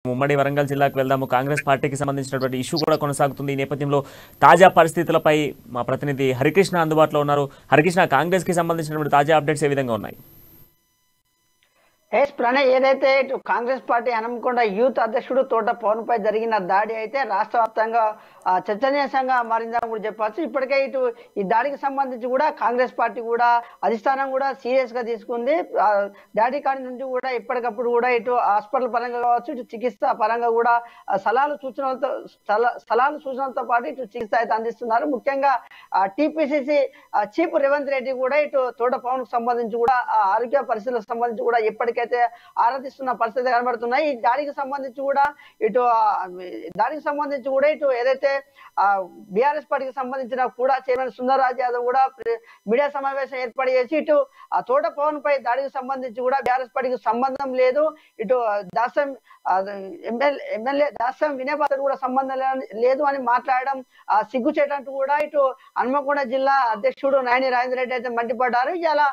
ఉమ్మడి వరంగల్ జిల్లాకు వెళ్దాము. కాంగ్రెస్ పార్టీకి సంబంధించినటువంటి ఇష్యూ కూడా కొనసాగుతుంది. ఈ నేపథ్యంలో తాజా పరిస్థితులపై మా ప్రతినిధి హరికృష్ణ అందుబాటులో ఉన్నారు. హరికృష్ణ, కాంగ్రెస్ కి సంబంధించినటువంటి తాజా అప్డేట్స్ ఏ విధంగా ఉన్నాయి? ప్రణయ్, ఏదైతే ఇటు కాంగ్రెస్ పార్టీ హనుమకొండ యూత్ అధ్యక్షుడు తోట పవన్ పై జరిగిన దాడి అయితే రాష్ట్ర వ్యాప్తంగా చర్చనీయాంశంగా మారిందని కూడా చెప్పచ్చు. ఇప్పటికే ఇటు ఈ దాడికి సంబంధించి కూడా కాంగ్రెస్ పార్టీ కూడా అధిష్టానం కూడా సీరియస్ గా తీసుకుంది. దాడి కాడి నుంచి కూడా ఇప్పటికప్పుడు కూడా ఇటు హాస్పిటల్ పరంగా కావచ్చు, ఇటు చికిత్స పరంగా కూడా సలహాలు సూచనలతో పాటు ఇటు చికిత్స అయితే అందిస్తున్నారు. ముఖ్యంగా టిపిసిసి చీఫ్ రేవంత్ రెడ్డి కూడా ఇటు తోట పవన్ కు సంబంధించి కూడా ఆరోగ్య పరిస్థితులకు సంబంధించి కూడా ఇప్పటికైతే ఆరాధిస్తున్న పరిస్థితి కనబడుతున్నాయి. ఈ దాడికి సంబంధించి కూడా ఇటు ఏదైతే బీఆర్ఎస్ పార్టీకి సంబంధించిన కూడా చైర్మన్ సుందర్రాజ్ యాదవ్ కూడా మీడియా సమావేశం ఏర్పాటు చేసి ఇటు తోట పవన్ పై దాడికి సంబంధించి కూడా బీఆర్ఎస్ పార్టీకి సంబంధం లేదు, ఇటు దాసం ఎమ్మెల్యే దాసం వినయ్ భాస్కర్ కూడా సంబంధం లేదు అని మాట్లాడడం సిగ్గుచేటంటూ కూడా ఇటు హన్మకొండ జిల్లా అధ్యక్షుడు నాయని రాజేంద్ర రెడ్డి అయితే మండిపడ్డారు. ఇలా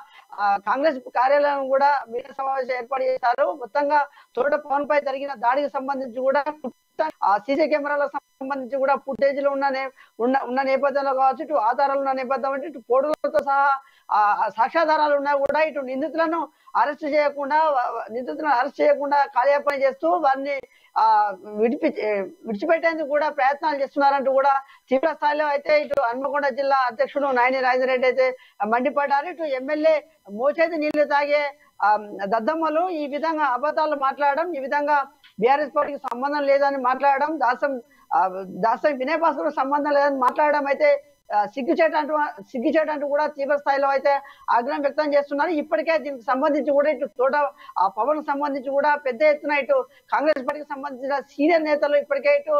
కాంగ్రెస్ కార్యాలయం కూడా మీడియా సమావేశం ఏర్పాటు చేశారు. మొత్తంగా తోట పవన్ పై జరిగిన దాడికి సంబంధించి కూడా సీసీ కెమెరాలకు సంబంధించి కూడా ఫుటేజ్ లో ఉన్న నేపథ్యంలో కావచ్చు, ఇటు ఆధారాలు ఉన్న నేపథ్యం అంటే ఇటు ఫోటోలతో సహా సాక్ష్యాధారాలు ఉన్నా కూడా ఇటు నిందితులను అరెస్ట్ చేయకుండా కాలయాపన చేస్తూ వారిని విడిచిపెట్టేందుకు కూడా ప్రయత్నాలు చేస్తున్నారంటూ కూడా తీవ్ర స్థాయిలో అయితే ఇటు హన్మకొండ జిల్లా అధ్యక్షుడు నాయని రాజేంద్ర రెడ్డి అయితే మండిపడ్డారు. ఇటు ఎమ్మెల్యే మోచేతి నీళ్లు తాగే దద్దమ్మలు ఈ విధంగా అబద్ధాలు మాట్లాడడం, ఈ విధంగా బీఆర్ఎస్ పార్టీకి సంబంధం లేదని మాట్లాడడం, దాసం వినయ్ భాస్కర్ సంబంధం లేదని మాట్లాడడం అయితే సిగ్గుచేటంటూ కూడా తీవ్ర స్థాయిలో అయితే ఆగ్రహం వ్యక్తం చేస్తున్నారు. ఇప్పటికే దీనికి సంబంధించి కూడా ఇటు తోట పవన్ సంబంధించి కూడా పెద్ద ఎత్తున ఇటు కాంగ్రెస్ పార్టీకి సంబంధించిన సీనియర్ నేతలు ఇప్పటికే ఇటు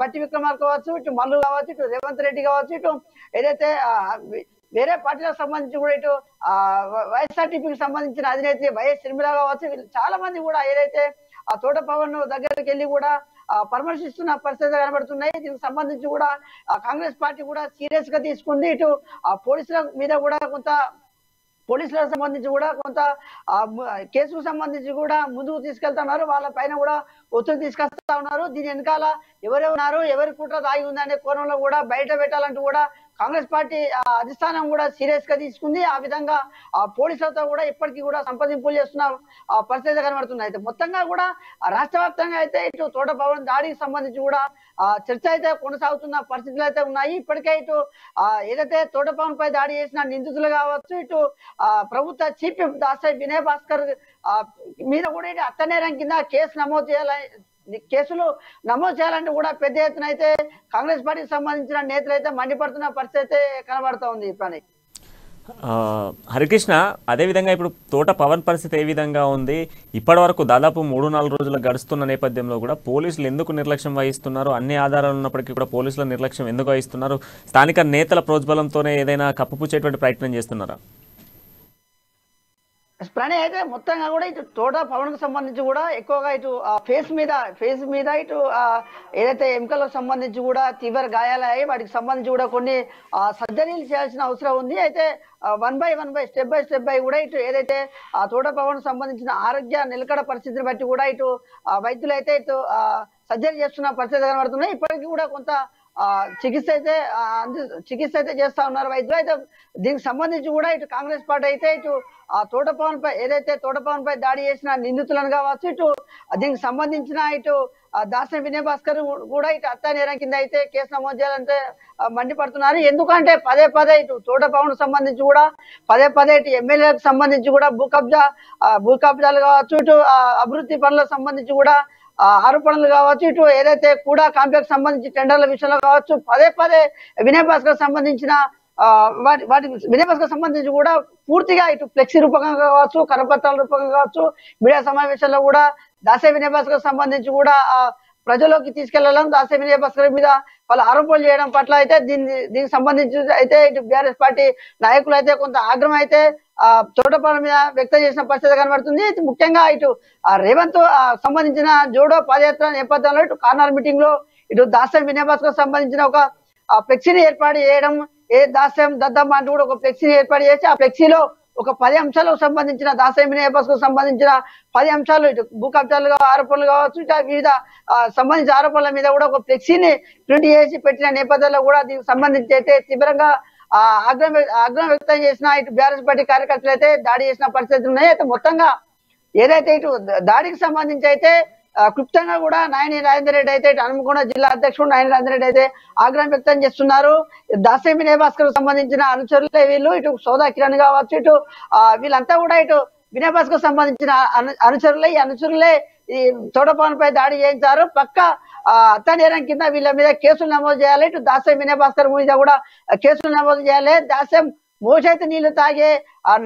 బట్టి విక్రమార్క కావచ్చు, ఇటు మల్లు కావచ్చు, ఇటు రేవంత్ రెడ్డి కావచ్చు, ఇటు ఏదైతే వేరే పార్టీలకు సంబంధించి కూడా ఇటు వైఎస్ఆర్టీపీకి సంబంధించిన అధినేత్రి వైఎస్ షర్మిల కావచ్చు, చాలా మంది కూడా ఏదైతే ఆ తోట పవన్ దగ్గరికి వెళ్ళి కూడా పరామర్శిస్తున్న పరిస్థితులు కనబడుతున్నాయి. దీనికి సంబంధించి కూడా కాంగ్రెస్ పార్టీ కూడా సీరియస్ గా తీసుకుంది. ఇటు పోలీసుల మీద కూడా పోలీసులకు సంబంధించి కూడా కొంత కేసుకు సంబంధించి కూడా ముందుకు తీసుకెళ్తున్నారు. వాళ్ళ పైన కూడా ఒత్తిడి తీసుకొస్తా ఉన్నారు. దీని వెనకాల ఎవరెవరు ఎవరి కుట్ర దాగి ఉందనే కోణంలో కూడా బయట పెట్టాలంటూ కూడా కాంగ్రెస్ పార్టీ అధిష్టానం కూడా సీరియస్ గా తీసుకుంది. ఆ విధంగా పోలీసులతో కూడా ఇప్పటికీ కూడా సంప్రదింపులు చేస్తున్న పరిస్థితి కనబడుతుంది. అయితే మొత్తంగా కూడా రాష్ట్ర వ్యాప్తంగా అయితే ఇటు తోట పవన్ దాడికి సంబంధించి కూడా చర్చ అయితే కొనసాగుతున్న పరిస్థితులు అయితే ఉన్నాయి. ఇప్పటికే ఇటు ఏదైతే తోట పవన్ పై దాడి చేసిన నిందితులు కావచ్చు, ఇటు ప్రభుత్వ చీఫ్ దాసరి వినయ్ భాస్కర్ మీద కూడా ఇటు అత్తనేరం కింద కేసులు నమోదు చేయాలంటే కూడా పెద్ద ఎత్తున అయితే కాంగ్రెస్ పార్టీకి సంబంధించిన నేతలు అయితే మండిపడుతున్న పరిస్థితి కనబడుతూ ఉంది. ప్రణయ్, హరికృష్ణ, అదేవిధంగా ఇప్పుడు తోట పవన్ పరిస్థితి ఏ విధంగా ఉంది? ఇప్పటి వరకు దాదాపు 3-4 రోజులు గడుస్తున్న నేపథ్యంలో కూడా పోలీసులు ఎందుకు నిర్లక్ష్యం వహిస్తున్నారు? అన్ని ఆధారాలు ఉన్నప్పటికీ కూడా పోలీసుల నిర్లక్ష్యం ఎందుకు వహిస్తున్నారు? స్థానిక నేతల ప్రోద్బలంతోనే ఏదైనా కప్పుపుచ్చేటువంటి ప్రయత్నం చేస్తున్నారా? ప్రణయ్, అయితే మొత్తంగా కూడా ఇటు తోట పవన్ కు సంబంధించి కూడా ఎక్కువగా ఇటు ఫేస్ మీద ఇటు ఏదైతే ఎముకలకు సంబంధించి కూడా తీవ్ర గాయాలయ్యాయి. వాటికి సంబంధించి కూడా కొన్ని సర్జరీలు చేయాల్సిన అవసరం ఉంది. అయితే వన్ బై స్టెప్ బై కూడా ఇటు ఏదైతే తోట పవన్ సంబంధించిన ఆరోగ్య నిలకడ పరిస్థితిని బట్టి కూడా ఇటు వైద్యులు అయితే ఇటు సర్జరీ చేస్తున్న పరిస్థితి కనబడుతున్నాయి. ఇప్పటికీ కూడా కొంత చికిత్స అయితే చేస్తా ఉన్నారు వైద్యులు. అయితే దీనికి సంబంధించి కూడా ఇటు కాంగ్రెస్ పార్టీ అయితే ఇటు తోట పవన్ పై దాడి చేసిన నిందితులను కావచ్చు, ఇటు దీనికి సంబంధించిన ఇటు దాసం వినయ్ భాస్కర్ కూడా ఇటు హత్యానేరం కింద అయితే కేసు నమోదు చేయాలంటే మండిపడుతున్నారు. ఎందుకంటే పదే ఇటు తోట పవన్ సంబంధించి కూడా పదే ఇటు ఎమ్మెల్యేలకు సంబంధించి కూడా భూ కబ్జాలు కావచ్చు, ఇటు అభివృద్ధి పనులకు సంబంధించి కూడా ఆరోపణలు కావచ్చు, ఇటు ఏదైతే కూడా కాంప్లెక్స్ సంబంధించి టెండర్ల విషయంలో కావచ్చు, పదే వినయ్ భాస్కర్ సంబంధించిన వినయ్ భాస్కర్ సంబంధించి కూడా పూర్తిగా ఇటు ఫ్లెక్సీ రూపంగా కావచ్చు, కరపత్రాల రూపంగా కావచ్చు, మీడియా సమావేశాల్లో కూడా దాసే వినయ్ భాస్కర్ సంబంధించి కూడా ప్రజల్లోకి తీసుకెళ్లడం, దాసే వినయ్ భాస్కర్ మీద వాళ్ళ ఆరోపణలు చేయడం పట్ల అయితే దీనికి సంబంధించి అయితే ఇటు బీఆర్ఎస్ పార్టీ నాయకులు అయితే కొంత ఆగ్రహం అయితే తోటపాల మీద వ్యక్తం చేసిన పరిస్థితి కనబడుతుంది. ముఖ్యంగా ఇటు రేవంత్ సంబంధించిన జోడో పాదయాత్ర నేపథ్యంలో ఇటు కార్నర్ మీటింగ్ లో ఇటు దాసం వినయ్ భాస్కర్ సంబంధించిన ఒక ఫ్లెక్సీని ఏర్పాటు చేయడం, దాస్యం దద్దమ్మ అంటూ కూడా ఒక ఫ్లెక్సీని ఏర్పాటు చేసి ఆ ఫ్లెక్సీలో ఒక 10 అంశాలకు సంబంధించిన దాసరి వినయ్ భాస్కర్ సంబంధించిన 10 అంశాలు ఇటు భూ కబ్జాలు ఆరోపణలు కావచ్చు, ఇటు వివిధ సంబంధించిన ఆరోపణల మీద కూడా ఒక ఫ్లెక్సీని ప్రింట్ చేసి పెట్టిన నేపథ్యంలో కూడా దీనికి సంబంధించి అయితే తీవ్రంగా ఆగ్రహం వ్యక్తం చేసిన ఇటు బీఆర్ఎస్ పార్టీ కార్యకర్తలు అయితే దాడి చేసిన పరిస్థితులు ఉన్నాయి. అయితే మొత్తంగా ఏదైతే ఇటు దాడికి సంబంధించి అయితే క్లుప్తంగా కూడా నాయని రాజేందర్ రెడ్డి అయితే ఇటు హనుమకొండ జిల్లా అధ్యక్షుడు నాయని రాజేందర్ రెడ్డి అయితే ఆగ్రహం వ్యక్తం చేస్తున్నారు. దాసరి వినయ్ భాస్కర్ సంబంధించిన అనుచరులే వీళ్ళు, ఇటు సోదా కిరణ్ కావచ్చు, ఇటు వీళ్ళంతా కూడా ఇటు వినయ్ భాస్కర్ సంబంధించిన అనుచరులే. ఈ అనుచరులే ఈ తోట పవన్ పై దాడి చేయించారు. పక్క హత్యానేరం కింద వీళ్ళ మీద కేసులు నమోదు చేయాలి. ఇటు దాసరి వినయ్ భాస్కర్ మీద కూడా కేసులు నమోదు చేయాలి. దాస్యం మోషైతే నీళ్లు తాగే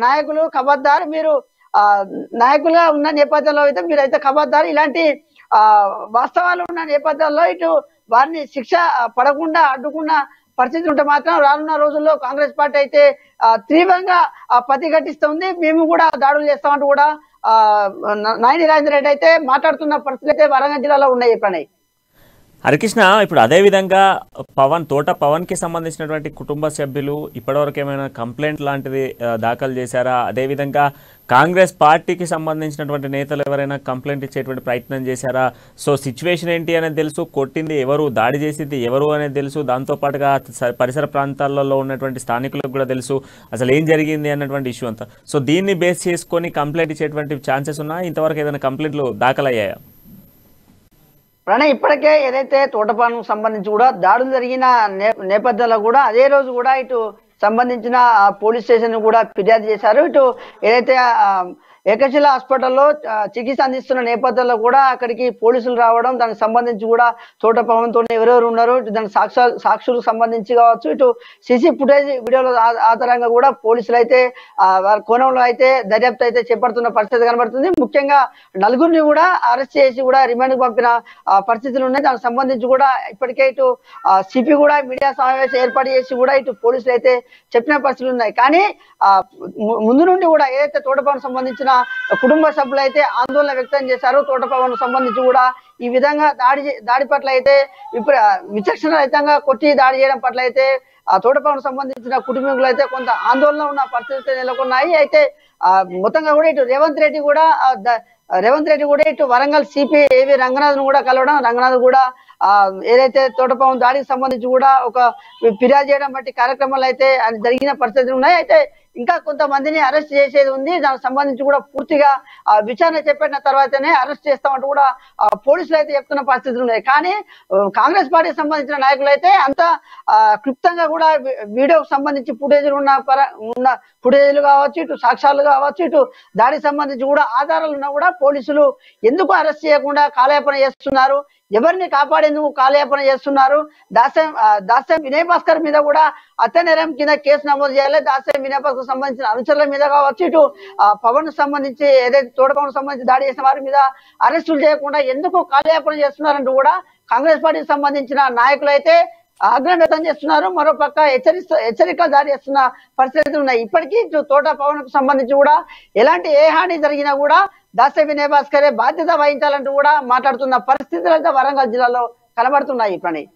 నాయకులు ఖబర్దార్, మీరు నాయకులుగా ఉన్న నేపథ్యంలో అయితే మీరైతే ఖబర్దార్, ఇలాంటి వాస్తవాలు ఉన్న నేపథ్యంలో ఇటు వారిని శిక్ష పడకుండా అడ్డుకున్న పరిస్థితి ఉంటే మాత్రం రానున్న రోజుల్లో కాంగ్రెస్ పార్టీ అయితే తీవ్రంగా ప్రతిఘటిస్తుంది. మేము కూడా దాడులు చేస్తామంటూ కూడా నాయని రాజేందర్ రెడ్డి అయితే మాట్లాడుతున్న పరిస్థితులు అయితే వరంగల్ జిల్లాలో ఉన్నాయి. ప్రణయ్ హరికృష్ణ, ఇప్పుడు అదే విధంగా తోట పవన్ కి సంబంధించినటువంటి కుటుంబ సభ్యులు ఇప్పటివరకు ఏమైనా కంప్లైంట్ లాంటిది దాఖలు చేశారా? అదేవిధంగా కాంగ్రెస్ పార్టీకి సంబంధించినటువంటి నేతలు ఎవరైనా కంప్లైంట్ ఇచ్చేటువంటి ప్రయత్నం చేశారా? సో సిచ్యువేషన్ ఏంటి అనేది తెలుసు, కొట్టింది ఎవరు, దాడి చేసింది ఎవరు అనేది తెలుసు, దాంతోపాటుగా పరిసర ప్రాంతాలలో ఉన్నటువంటి స్థానికులకు కూడా తెలుసు అసలు ఏం జరిగింది అన్నటువంటి ఇష్యూ అంతా. సో దీన్ని బేస్ చేసుకొని కంప్లైంట్ ఇచ్చేటువంటి ఛాన్సెస్ ఉన్నాయా? ఇంతవరకు ఏదైనా కంప్లైంట్లు దాఖలయ్యాయా? ప్రణయ్, ఇప్పటికే ఏదైతే తోటపాలకు సంబంధించి కూడా దాడులు జరిగిన నేపథ్యంలో కూడా అదే రోజు కూడా ఇటు సంబంధించిన పోలీస్ స్టేషన్ కూడా ఫిర్యాదు చేశారు. ఇటు ఏదైతే ఏకశిల హాస్పిటల్లో చికిత్స అందిస్తున్న నేపథ్యంలో కూడా అక్కడికి పోలీసులు రావడం, దానికి సంబంధించి కూడా తోట పవన్తో ఎవరెవరు ఉన్నారు, ఇటు దానికి సాక్షులకు సంబంధించి కావచ్చు, ఇటు సీసీ ఫుటేజ్ వీడియోల ఆధారంగా కూడా పోలీసులు అయితే వారి కోణంలో అయితే దర్యాప్తు అయితే చేపడుతున్న పరిస్థితి కనబడుతుంది. ముఖ్యంగా నలుగురిని కూడా అరెస్ట్ చేసి కూడా రిమాండ్ పంపిన పరిస్థితులు ఉన్నాయి. దానికి సంబంధించి కూడా ఇప్పటికే ఇటు సిపి కూడా మీడియా సమావేశం ఏర్పాటు చేసి కూడా ఇటు పోలీసులు అయితే చెప్పిన పరిస్థితులు ఉన్నాయి. కానీ ముందు నుండి కూడా ఏదైతే తోట పవన్ సంబంధించిన కుటుంబ సభ్యులు అయితే ఆందోళన వ్యక్తం చేశారు. తోట పవన్ సంబంధించి కూడా ఈ విధంగా దాడి పట్ల అయితే ఇప్పుడు విచక్షణ రహితంగా కొట్టి దాడి చేయడం పట్ల అయితే తోట పవన్ సంబంధించిన కుటుంబీకులు అయితే కొంత ఆందోళన ఉన్న పరిస్థితులు నెలకొన్నాయి. అయితే మొత్తంగా కూడా ఇటు రేవంత్ రెడ్డి కూడా ఇటు వరంగల్ సిపి ఏవి రంగనాథ్ కూడా కలవడం, రంగనాథ్ కూడా ఏదైతే తోటపవన్ దాడికి సంబంధించి కూడా ఒక ఫిర్యాదు చేయడం బట్టి కార్యక్రమాలు అయితే జరిగిన పరిస్థితులు ఉన్నాయి. అయితే ఇంకా కొంతమందిని అరెస్ట్ చేసేది ఉంది. దానికి సంబంధించి కూడా పూర్తిగా విచారణ చేపట్టిన తర్వాతనే అరెస్ట్ చేస్తామంటూ కూడా పోలీసులు అయితే చెప్తున్న పరిస్థితులు ఉన్నాయి. కానీ కాంగ్రెస్ పార్టీకి సంబంధించిన నాయకులు అయితే అంత క్లుప్తంగా కూడా వీడియోకి సంబంధించి ఫుటేజీలు ఉన్న ఫుటేజీలు కావచ్చు, ఇటు సాక్ష్యాలు కావచ్చు, ఇటు దాడికి సంబంధించి కూడా ఆధారాలు ఉన్నా కూడా పోలీసులు ఎందుకు అరెస్ట్ చేయకుండా కాలయాపన చేస్తున్నారు, ఎవరిని కాపాడేందుకు కాలయాపన చేస్తున్నారు? దాస్యం వినయ్ భాస్కర్ మీద కూడా హత్యానేరం కింద కేసు నమోదు చేయాలి. దాస్యం వినయ్ భాస్కర్ సంబంధించిన అనుచరుల మీద కావచ్చు, ఇటు పవన్ సంబంధించి ఏదైతే తోట పవన్ సంబంధించి దాడి చేసిన వారి మీద అరెస్టులు చేయకుండా ఎందుకు కాలయాపన చేస్తున్నారంటూ కూడా కాంగ్రెస్ పార్టీకి సంబంధించిన నాయకులు అయితే ఆగ్రహం వ్యక్తం చేస్తున్నారు. మరోపక్క హెచ్చరికలు జారీ చేస్తున్న పరిస్థితులు ఉన్నాయి. ఇప్పటికీ తోట పవన్ కు సంబంధించి కూడా ఎలాంటి ఏ హాని జరిగినా కూడా దాస్యం వినయ్ భాస్కరే బాధ్యత వహించాలంటూ కూడా మాట్లాడుతున్న పరిస్థితులు అయితే వరంగల్ జిల్లాలో కనబడుతున్నాయి. ప్రణయ్.